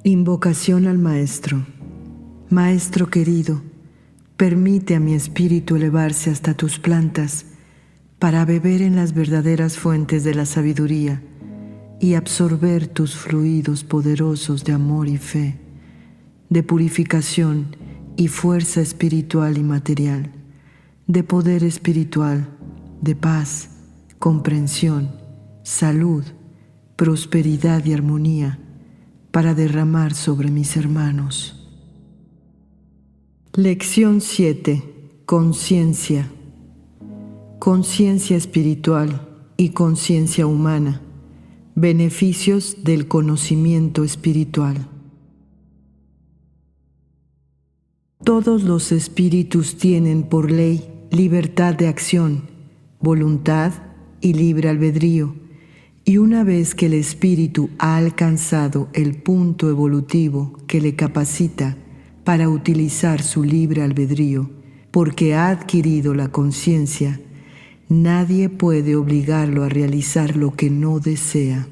Invocación al Maestro. Maestro querido, permite a mi espíritu elevarse hasta tus plantas para beber en las verdaderas fuentes de la sabiduría y absorber tus fluidos poderosos de amor y fe, de purificación y fuerza espiritual y material, de poder espiritual, de paz, comprensión, salud, prosperidad y armonía, para derramar sobre mis hermanos. Lección 7. Conciencia. Conciencia espiritual y conciencia humana. Beneficios del conocimiento espiritual. Todos los espíritus tienen por ley libertad de acción, voluntad y libre albedrío. Y una vez que el espíritu ha alcanzado el punto evolutivo que le capacita para utilizar su libre albedrío, porque ha adquirido la conciencia, nadie puede obligarlo a realizar lo que no desea.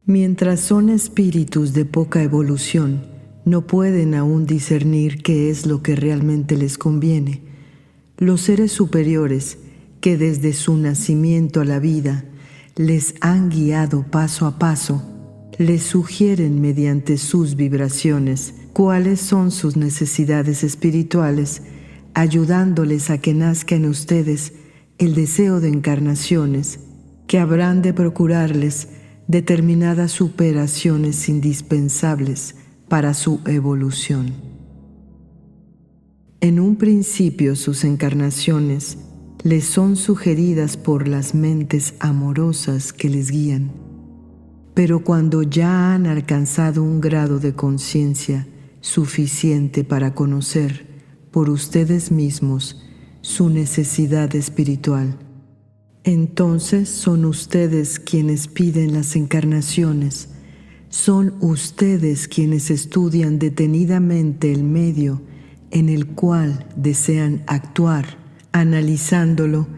Mientras son espíritus de poca evolución, no pueden aún discernir qué es lo que realmente les conviene. Los seres superiores, que desde su nacimiento a la vida les han guiado paso a paso, les sugieren mediante sus vibraciones cuáles son sus necesidades espirituales, ayudándoles a que nazca en ustedes el deseo de encarnaciones que habrán de procurarles determinadas superaciones indispensables para su evolución. En un principio sus encarnaciones les son sugeridas por las mentes amorosas que les guían, pero cuando ya han alcanzado un grado de conciencia suficiente para conocer por ustedes mismos su necesidad espiritual, entonces son ustedes quienes piden las encarnaciones, son ustedes quienes estudian detenidamente el medio en el cual desean actuar, analizándolo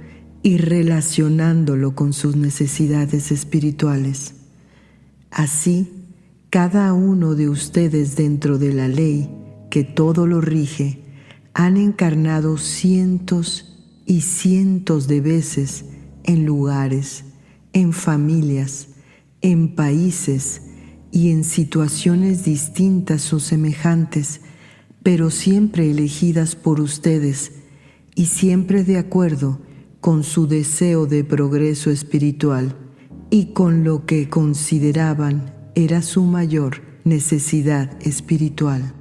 y relacionándolo con sus necesidades espirituales. Así, cada uno de ustedes dentro de la ley que todo lo rige, han encarnado cientos y cientos de veces en lugares, en familias, en países y en situaciones distintas o semejantes, pero siempre elegidas por ustedes y siempre de acuerdo con su deseo de progreso espiritual y con lo que consideraban era su mayor necesidad espiritual.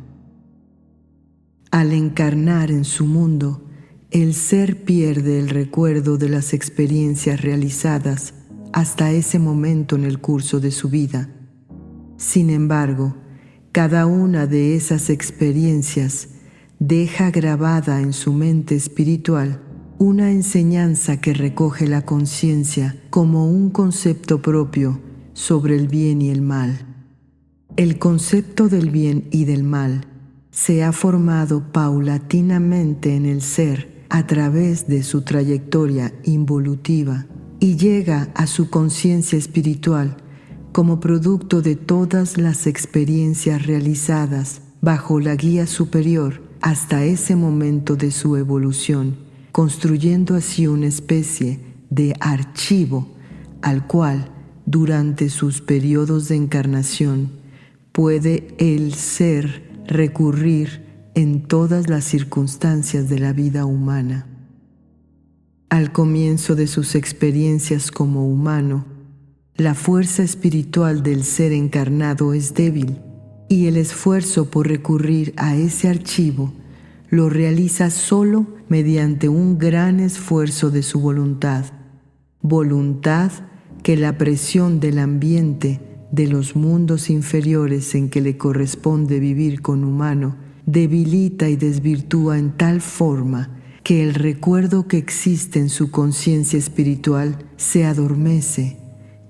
Al encarnar en su mundo, el ser pierde el recuerdo de las experiencias realizadas hasta ese momento en el curso de su vida. Sin embargo, cada una de esas experiencias deja grabada en su mente espiritual una enseñanza que recoge la conciencia como un concepto propio sobre el bien y el mal. El concepto del bien y del mal se ha formado paulatinamente en el ser a través de su trayectoria involutiva y llega a su conciencia espiritual como producto de todas las experiencias realizadas bajo la guía superior hasta ese momento de su evolución, construyendo así una especie de archivo al cual, durante sus periodos de encarnación, puede el ser recurrir en todas las circunstancias de la vida humana. Al comienzo de sus experiencias como humano, la fuerza espiritual del ser encarnado es débil y el esfuerzo por recurrir a ese archivo lo realiza solo mediante un gran esfuerzo de su voluntad que la presión del ambiente de los mundos inferiores en que le corresponde vivir con humano debilita y desvirtúa en tal forma que el recuerdo que existe en su conciencia espiritual se adormece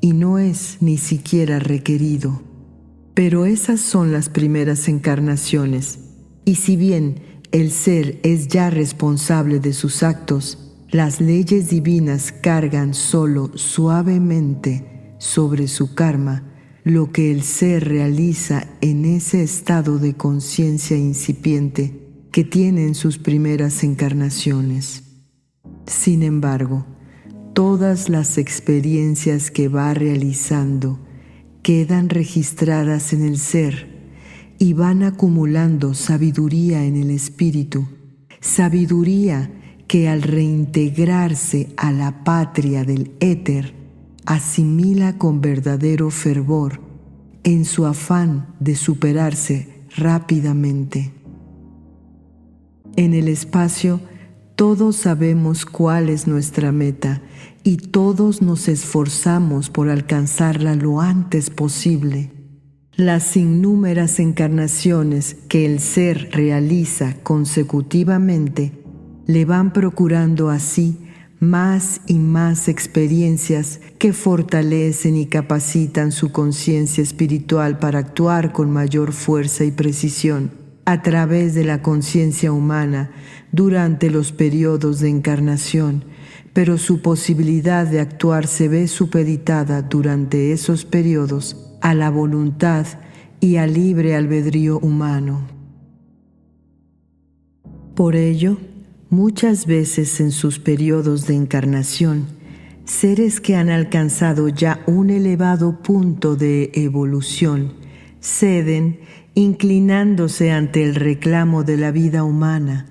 y no es ni siquiera requerido. Pero esas son las primeras encarnaciones, y si bien el ser es ya responsable de sus actos, las leyes divinas cargan solo suavemente sobre su karma lo que el ser realiza en ese estado de conciencia incipiente que tiene en sus primeras encarnaciones. Sin embargo, todas las experiencias que va realizando quedan registradas en el ser y van acumulando sabiduría en el espíritu, sabiduría que al reintegrarse a la patria del éter, asimila con verdadero fervor en su afán de superarse rápidamente. En el espacio, todos sabemos cuál es nuestra meta y todos nos esforzamos por alcanzarla lo antes posible. Las innúmeras encarnaciones que el ser realiza consecutivamente le van procurando así más y más experiencias que fortalecen y capacitan su conciencia espiritual para actuar con mayor fuerza y precisión a través de la conciencia humana durante los periodos de encarnación, pero su posibilidad de actuar se ve supeditada durante esos periodos a la voluntad y al libre albedrío humano. Por ello, muchas veces en sus periodos de encarnación, seres que han alcanzado ya un elevado punto de evolución ceden, inclinándose ante el reclamo de la vida humana,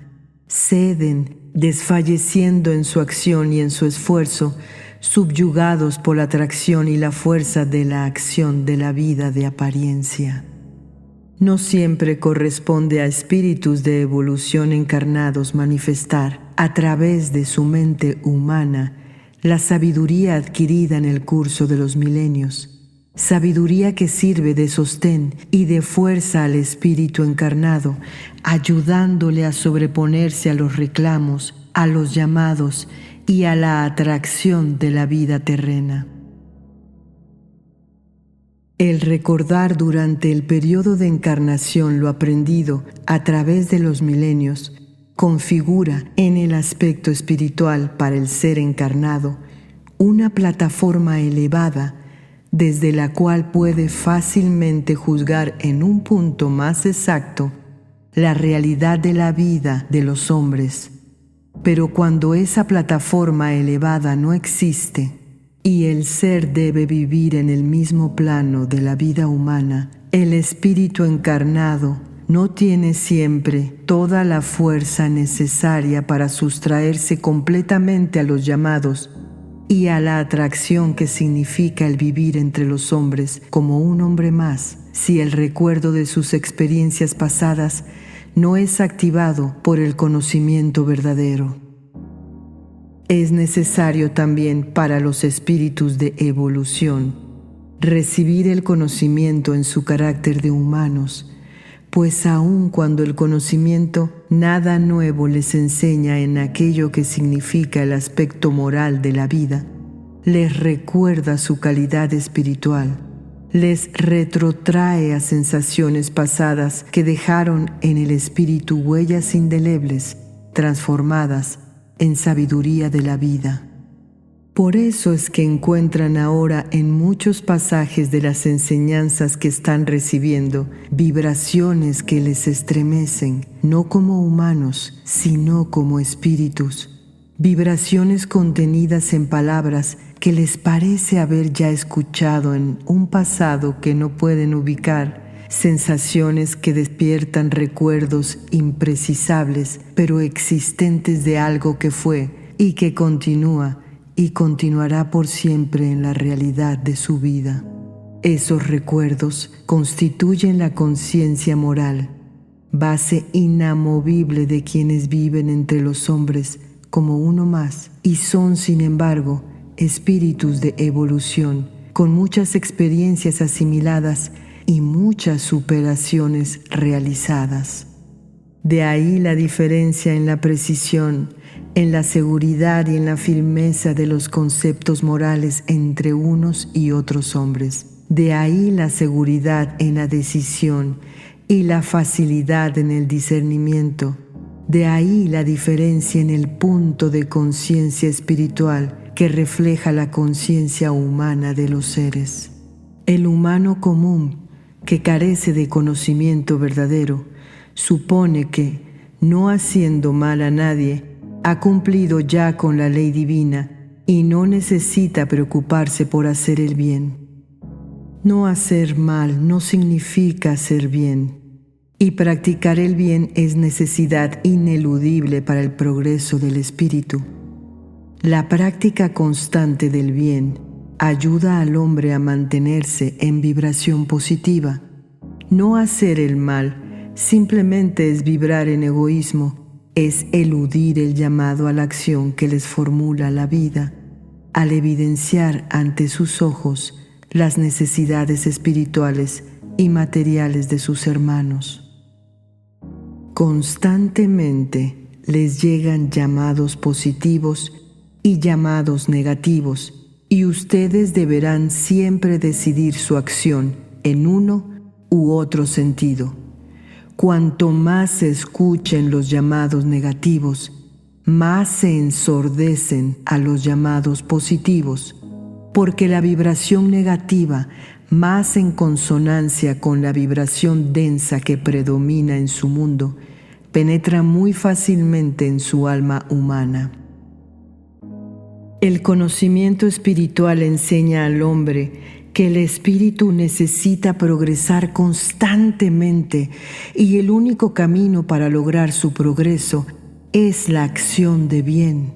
ceden, desfalleciendo en su acción y en su esfuerzo, subyugados por la atracción y la fuerza de la acción de la vida de apariencia. No siempre corresponde a espíritus de evolución encarnados manifestar, a través de su mente humana, la sabiduría adquirida en el curso de los milenios, sabiduría que sirve de sostén y de fuerza al espíritu encarnado, ayudándole a sobreponerse a los reclamos, a los llamados y a la atracción de la vida terrena. El recordar durante el periodo de encarnación lo aprendido a través de los milenios configura en el aspecto espiritual para el ser encarnado una plataforma elevada desde la cual puede fácilmente juzgar en un punto más exacto la realidad de la vida de los hombres. Pero cuando esa plataforma elevada no existe y el ser debe vivir en el mismo plano de la vida humana, el espíritu encarnado no tiene siempre toda la fuerza necesaria para sustraerse completamente a los llamados y a la atracción que significa el vivir entre los hombres como un hombre más, si el recuerdo de sus experiencias pasadas no es activado por el conocimiento verdadero. Es necesario también para los espíritus de evolución recibir el conocimiento en su carácter de humanos, pues aun cuando el conocimiento nada nuevo les enseña en aquello que significa el aspecto moral de la vida, les recuerda su calidad espiritual, les retrotrae a sensaciones pasadas que dejaron en el espíritu huellas indelebles, transformadas en sabiduría de la vida. Por eso es que encuentran ahora en muchos pasajes de las enseñanzas que están recibiendo vibraciones que les estremecen, no como humanos, sino como espíritus. Vibraciones contenidas en palabras que les parece haber ya escuchado en un pasado que no pueden ubicar, sensaciones que despiertan recuerdos imprecisables, pero existentes de algo que fue y que continúa y continuará por siempre en la realidad de su vida. Esos recuerdos constituyen la conciencia moral, base inamovible de quienes viven entre los hombres como uno más, y son, sin embargo, espíritus de evolución, con muchas experiencias asimiladas y muchas superaciones realizadas. De ahí la diferencia en la precisión, en la seguridad y en la firmeza de los conceptos morales entre unos y otros hombres. De ahí la seguridad en la decisión y la facilidad en el discernimiento. De ahí la diferencia en el punto de conciencia espiritual que refleja la conciencia humana de los seres. El humano común, que carece de conocimiento verdadero, supone que, no haciendo mal a nadie, ha cumplido ya con la ley divina y no necesita preocuparse por hacer el bien. No hacer mal no significa hacer bien, y practicar el bien es necesidad ineludible para el progreso del espíritu. La práctica constante del bien ayuda al hombre a mantenerse en vibración positiva. No hacer el mal simplemente es vibrar en egoísmo, es eludir el llamado a la acción que les formula la vida, al evidenciar ante sus ojos las necesidades espirituales y materiales de sus hermanos. Constantemente les llegan llamados positivos y llamados negativos, y ustedes deberán siempre decidir su acción en uno u otro sentido. Cuanto más se escuchen los llamados negativos, más se ensordecen a los llamados positivos, porque la vibración negativa, más en consonancia con la vibración densa que predomina en su mundo, penetra muy fácilmente en su alma humana. El conocimiento espiritual enseña al hombre que el espíritu necesita progresar constantemente y el único camino para lograr su progreso es la acción de bien.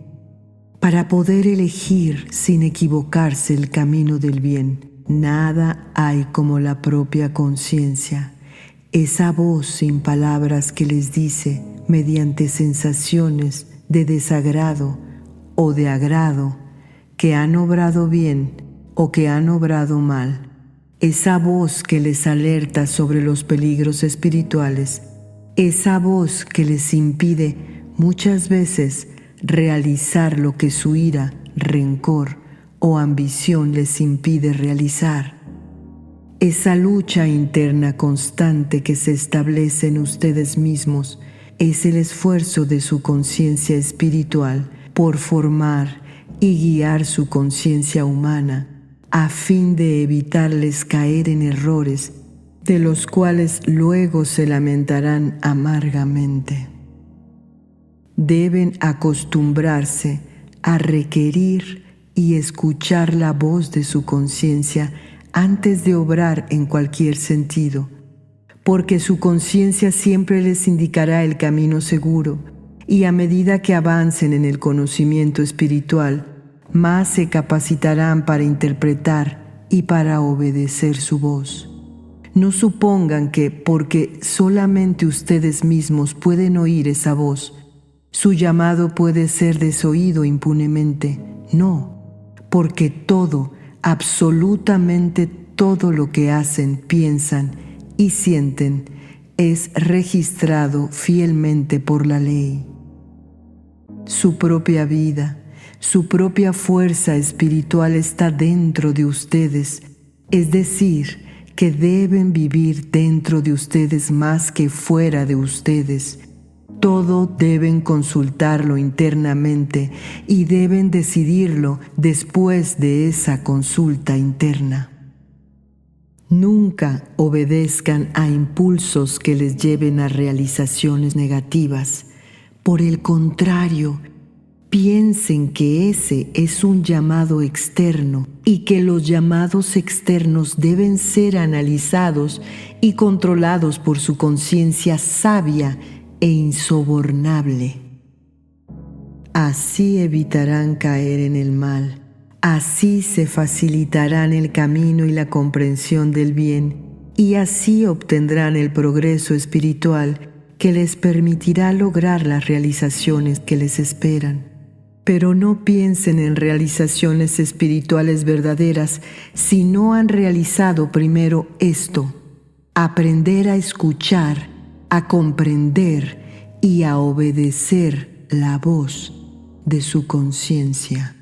Para poder elegir sin equivocarse el camino del bien, nada hay como la propia conciencia, esa voz sin palabras que les dice, mediante sensaciones de desagrado o de agrado, que han obrado bien o que han obrado mal, esa voz que les alerta sobre los peligros espirituales, esa voz que les impide muchas veces realizar lo que su ira, rencor o ambición les impide realizar. Esa lucha interna constante que se establece en ustedes mismos es el esfuerzo de su conciencia espiritual por formar y guiar su conciencia humana a fin de evitarles caer en errores de los cuales luego se lamentarán amargamente. Deben acostumbrarse a requerir y escuchar la voz de su conciencia antes de obrar en cualquier sentido, porque su conciencia siempre les indicará el camino seguro, y a medida que avancen en el conocimiento espiritual, más se capacitarán para interpretar y para obedecer su voz. No supongan que porque solamente ustedes mismos pueden oír esa voz, su llamado puede ser desoído impunemente. No, porque todo, absolutamente todo lo que hacen, piensan y sienten es registrado fielmente por la ley. Su propia vida, su propia fuerza espiritual está dentro de ustedes, es decir, que deben vivir dentro de ustedes más que fuera de ustedes. Todo deben consultarlo internamente y deben decidirlo después de esa consulta interna. Nunca obedezcan a impulsos que les lleven a realizaciones negativas. Por el contrario, piensen que ese es un llamado externo y que los llamados externos deben ser analizados y controlados por su conciencia sabia e insobornable. Así evitarán caer en el mal, así se facilitarán el camino y la comprensión del bien, y así obtendrán el progreso espiritual que les permitirá lograr las realizaciones que les esperan. Pero no piensen en realizaciones espirituales verdaderas si no han realizado primero esto: aprender a escuchar, a comprender y a obedecer la voz de su conciencia.